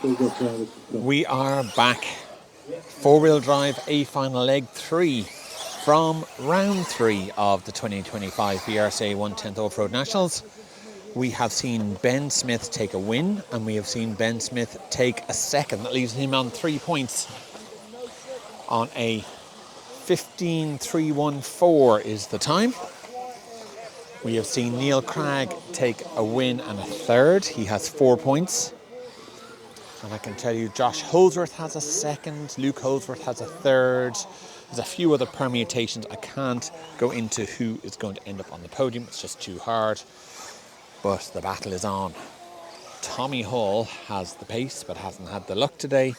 We are back. Four-wheel drive A final leg 3 from round 3 of the 2025 BRCA 110th Offroad Nationals. We have seen Ben Smith take a win, and we have seen Ben Smith take a second. That leaves him on 3 points on a 15.314 is the time. We have seen Neil Cragg take a win and a third. He has 4 points. And I can tell you Josh Holdsworth has a second, Luke Holdsworth has a third. There's a few other permutations. I can't go into who is going to end up on the podium. It's just too hard. But the battle is on. Tommy Hall has the pace but hasn't had the luck today.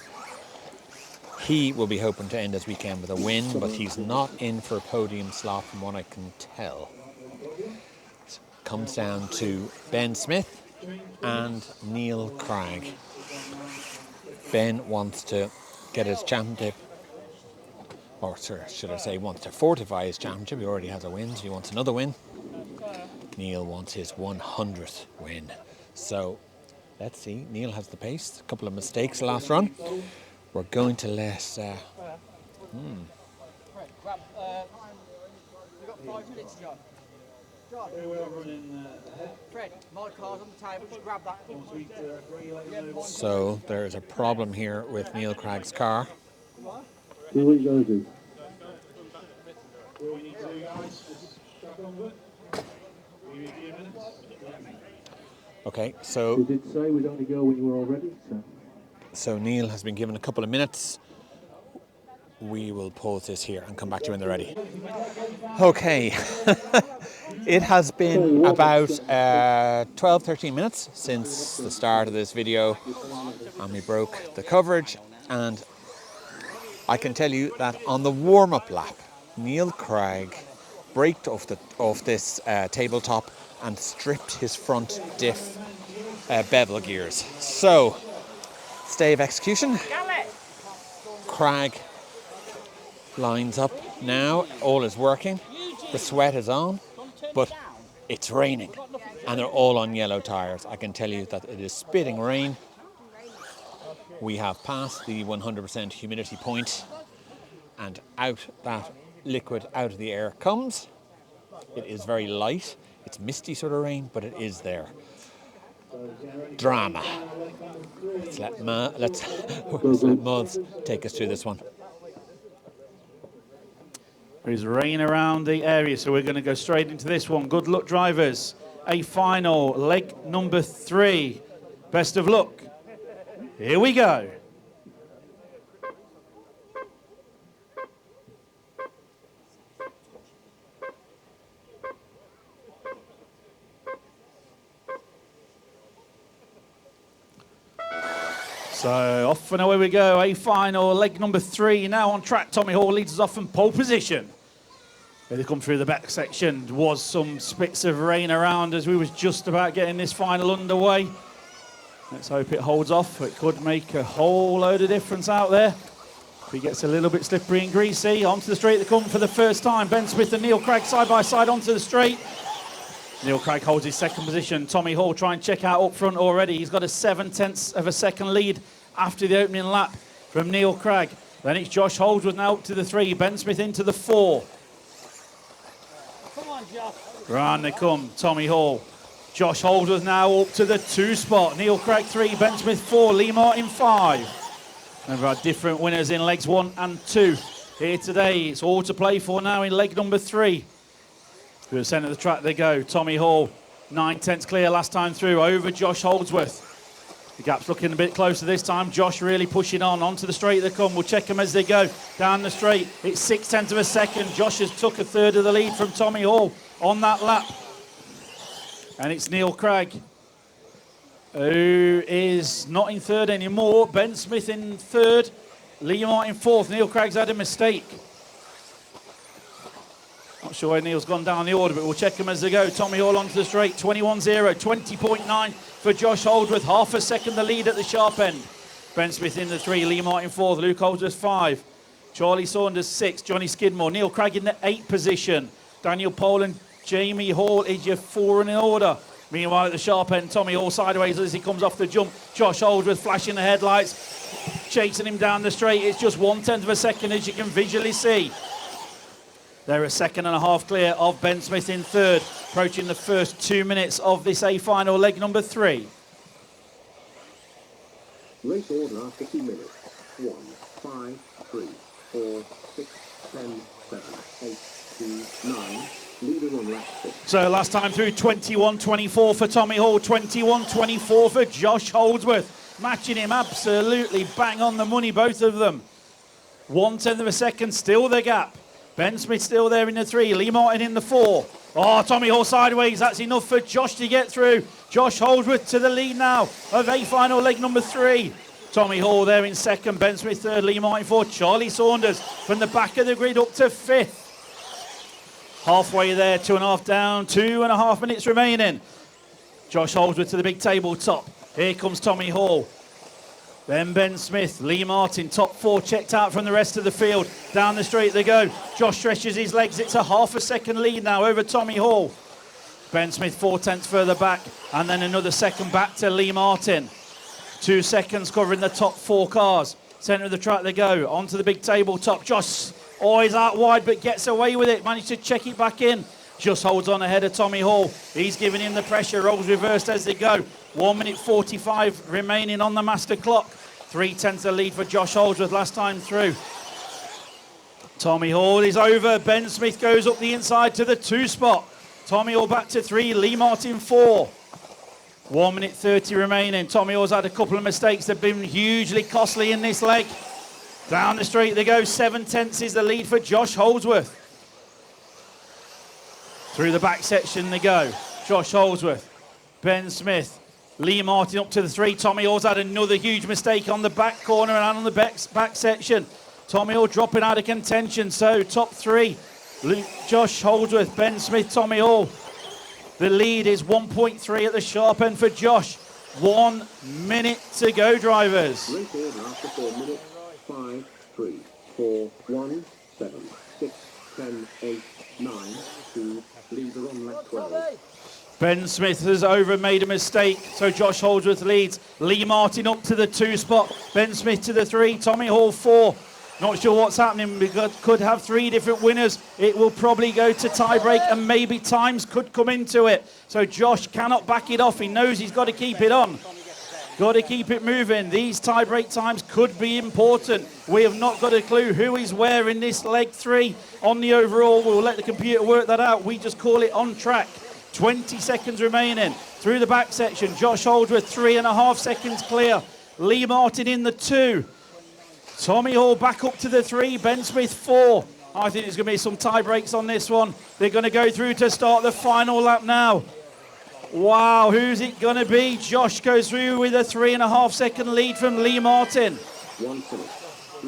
He will be hoping to end his weekend with a win, but he's not in for a podium slot from what I can tell. It comes down to Ben Smith and Neil Cragg. Ben wants to get his championship, or should I say wants to fortify his championship. He already has a win, so he wants another win. Neil wants his 100th win. So let's see. Neil has the pace. A couple of mistakes last run. We're going to let... We've got 5 minutes, John. Fred, my car's on the table, just grab that. So there's a problem here with Neil Cragg's car. Do what you gotta do. Okay, so... We did say we'd only go when you were all ready, So Neil has been given a couple of minutes. We will pause this here and come back to you when they're ready. Okay, it has been about 12-13 minutes since the start of this video, and we broke the coverage, and I can tell you that on the warm-up lap, Neil Cragg braked off this tabletop and stripped his front diff bevel gears. So, stay of execution. Cragg lines up now, all is working, the sweat is on, but it's raining and they're all on yellow tyres. I can tell you that it is spitting rain. We have passed the 100% humidity point, and out that liquid out of the air comes. It is very light, it's misty sort of rain, but it is there. Drama. Let's let Muds take us through this one. There's rain around the area, so we're going to go straight into this one. Good luck, drivers. A final, leg number 3. Best of luck. Here we go. So off and away we go. A final, leg number 3. Now on track, Tommy Hall leads us off in pole position. They come through the back section. There was some spits of rain around as we was just about getting this final underway. Let's hope it holds off. It could make a whole load of difference out there. If it gets a little bit slippery and greasy, onto the straight they come for the first time. Ben Smith and Neil Cragg side by side onto the straight. Neil Cragg holds his second position. Tommy Hall trying to check out up front already. He's got a 7/10 of a second lead after the opening lap from Neil Cragg. Then it's Josh Holdsworth now up to the 3. Ben Smith into the 4. Come on, Josh. Round they come, Tommy Hall. Josh Holdsworth now up to the 2 spot. Neil Cragg 3, Ben Smith 4, Lee Martin 5. And we've had different winners in legs 1 and 2 here today. It's all to play for now in leg number 3. To the centre of the track they go. Tommy Hall, 9/10 clear last time through over Josh Holdsworth. The gap's looking a bit closer this time. Josh really pushing on. Onto the straight they come. We'll check them as they go. Down the straight. It's 6/10 of a second. Josh has took a third of the lead from Tommy Hall on that lap. And it's Neil Cragg, who is not in third anymore. Ben Smith in third. Lee Martin 4th. Neil Cragg's had a mistake. Not sure where Neil's gone down the order, but we'll check them as they go. Tommy Hall onto the straight. 21.0. 20.9 for Josh Holdsworth. Half a second the lead at the sharp end. Ben Smith in the 3. Lee Martin 4th. Luke Holdsworth 5. Charlie Saunders 6. Johnny Skidmore. Neil Cragg in the 8th position. Daniel Poland. Jamie Hall is your 4 in order. Meanwhile, at the sharp end, Tommy Hall sideways as he comes off the jump. Josh Holdsworth flashing the headlights, chasing him down the straight. It's just 1/10 of a second, as you can visually see. They're a second and a half clear of Ben Smith in third, approaching the first 2 minutes of this A final, leg number 3. Race order after 2 minutes. 1, 5, 3, 4, 6, 10, 7, 8, 2, 9. Leader on lap 6. So last time through, 21-24 for Tommy Hall, 21-24 for Josh Holdsworth. Matching him absolutely bang on the money, both of them. 1/10 of a second, still the gap. Ben Smith still there in the 3, Lee Martin in the 4. Oh, Tommy Hall sideways, that's enough for Josh to get through. Josh Holdsworth to the lead now of A final, leg number 3. Tommy Hall there in second, Ben Smith third, Lee Martin 4. Charlie Saunders from the back of the grid up to 5th. Halfway there, 2.5 down, 2.5 minutes remaining. Josh Holdsworth to the big tabletop. Here comes Tommy Hall. Then Ben Smith, Lee Martin, top 4 checked out from the rest of the field. Down the straight they go. Josh stretches his legs. It's a half a second lead now over Tommy Hall. Ben Smith 4/10 further back, and then another second back to Lee Martin. 2 seconds covering the top 4 cars. Centre of the track they go. Onto the big tabletop. Josh always out wide, but gets away with it. Managed to check it back in. Just holds on ahead of Tommy Hall. He's giving him the pressure. Rolls reversed as they go. 1 minute 45 remaining on the master clock. 3/10 the lead for Josh Holdsworth last time through. Tommy Hall is over. Ben Smith goes up the inside to the 2 spot. Tommy Hall back to 3. Lee Martin 4. 1 minute 30 remaining. Tommy Hall's had a couple of mistakes that have been hugely costly in this leg. Down the straight they go. 7/10 is the lead for Josh Holdsworth. Through the back section they go. Josh Holdsworth, Ben Smith, Lee Martin up to the 3. Tommy Hall's had another huge mistake on the back corner and on the back section. Tommy Hall dropping out of contention. So top 3, Josh Holdsworth, Ben Smith, Tommy Hall. The lead is 1.3 at the sharp end for Josh. 1 minute to go, drivers. Race order after 4 minutes. 5, 3, 4, 1, 7, 6, 10, 8, 9, 2. Leader on lap 12. Ben Smith has made a mistake, so Josh Holdsworth leads. Lee Martin up to the 2 spot. Ben Smith to the 3. Tommy Hall 4. Not sure what's happening. We could have 3 different winners. It will probably go to tie-break, and maybe times could come into it. So Josh cannot back it off. He knows he's got to keep it on. Got to keep it moving. These tie-break times could be important. We have not got a clue who is where in this leg 3 on the overall. We'll let the computer work that out. We just call it on track. 20 seconds remaining. Through the back section, Josh Holdsworth 3.5 seconds clear. Lee Martin in the 2. Tommy Hall back up to the 3. Ben Smith 4. I think there's going to be some tie breaks on this one. They're going to go through to start the final lap now. Wow, who's it going to be? Josh goes through with a 3.5 second lead from Lee Martin.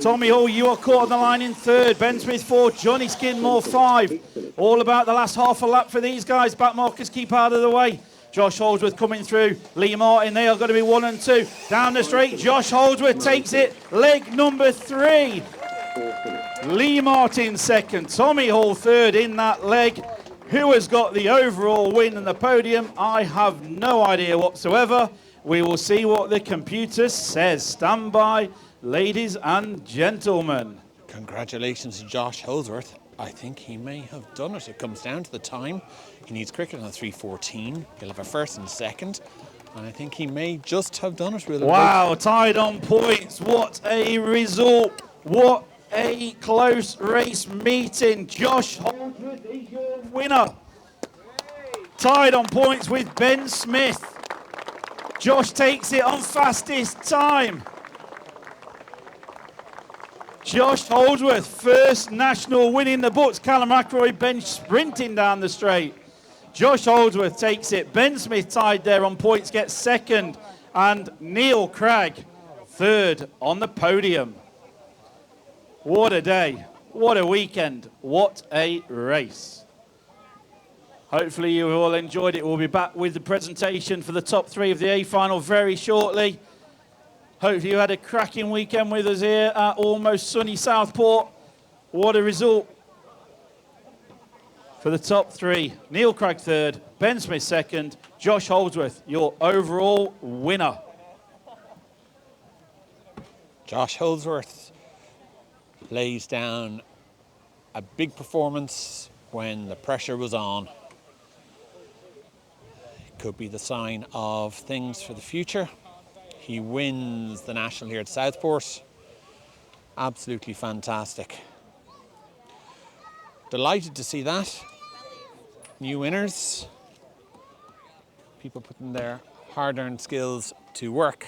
Tommy Hall, you are caught on the line in 3rd. Ben Smith 4. Johnny Skidmore 5. All about the last half a lap for these guys. Back markers keep out of the way. Josh Holdsworth coming through. Lee Martin, they are going to be 1 and 2. Down the straight, Josh Holdsworth takes it. Leg number 3. Lee Martin 2nd. Tommy Hall 3rd in that leg. Who has got the overall win and the podium? I have no idea whatsoever. We will see what the computer says. Stand by, ladies and gentlemen. Congratulations to Josh Holdsworth. I think he may have done it. It comes down to the time. He needs cricket on a 3:14. He'll have a 1st and 2nd. And I think he may just have done it. Wow, tied on points. What a result. What a close race meeting. Josh Holdsworth is your winner. Tied on points with Ben Smith. Josh takes it on fastest time. Josh Holdsworth, first national win in the books. Callum Ackroyd bench sprinting down the straight. Josh Holdsworth takes it. Ben Smith tied there on points, gets 2nd. And Neil Cragg, 3rd on the podium. What a day. What a weekend. What a race. Hopefully you all enjoyed it. We'll be back with the presentation for the top 3 of the A final very shortly. Hopefully you had a cracking weekend with us here at almost sunny Southport. What a result. For the top three, Neil Craig third, Ben Smith second, Josh Holdsworth, your overall winner. Josh Holdsworth lays down a big performance when the pressure was on. It could be the sign of things for the future. He wins the National here at Southport. Absolutely fantastic. Delighted to see that. New winners. People putting their hard-earned skills to work.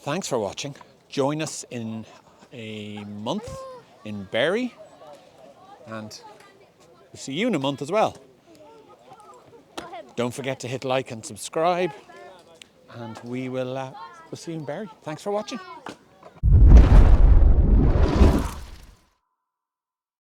Thanks for watching. Join us in a month in Bury, and we'll see you in a month as well. Don't forget to hit like and subscribe, and we'll see you in Bury. Thanks for watching.